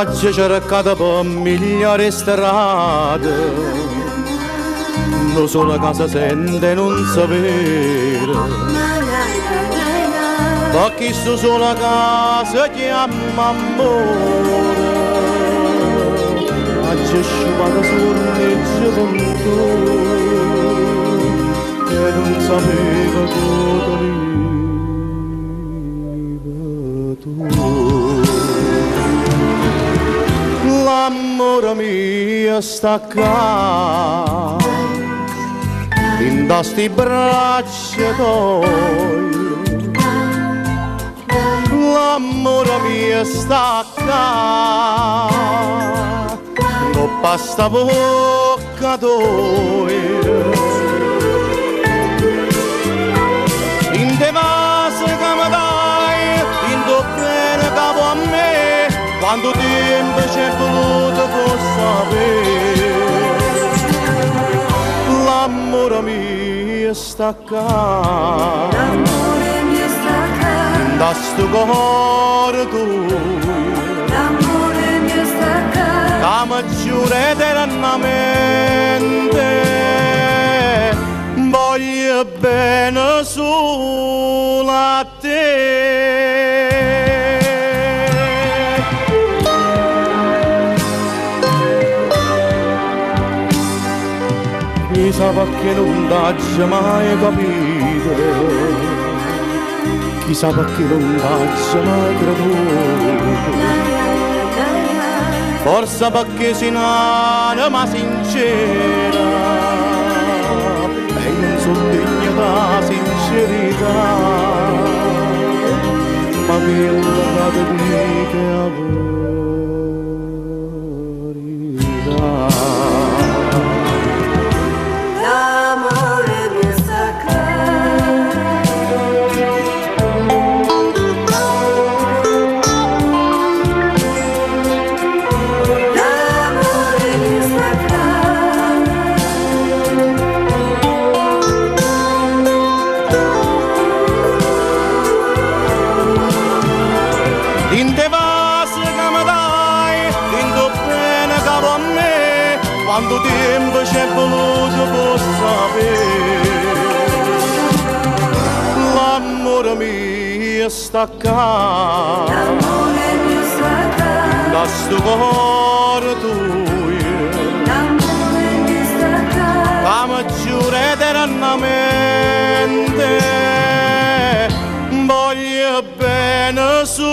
Oggi cercate per migliori strade, non solo casa sente non sapere, perché sto sola casa chiama amore, oggi sciupata sorregge con te, e non sapeva cosa vive tu. L'amore mio sta qua, in questi braccia tuoi. L'amore mio sta qua, non basta bocca tua. In te vasi che mi dai, in tuo bene capo a me, quanto tempo c'è voluto per sapere. L'amore mio sta qua, L'amore mio sta qua, da sto cuore tuo, l'amore mio sta qua, che mi giura eternamente, voglio bene solo a te. Chissà perché non t'ho mai capito, chissà perché non t'ho mai creduto, forse perché sei un'anima sincera e non sono degna da sincerità, ma che la dica la verità. l'amore mio sta qua, l'amore mio sta qua, In te vasi che mi dai, in tuo bene capo a me, quanto tempo c'è voluto per sapere. L'amore mio sta qua, l'amore mio sta qua, da sto cuore tuo, l'amore mio sta qua, che mi giura eternamente, voglio bene su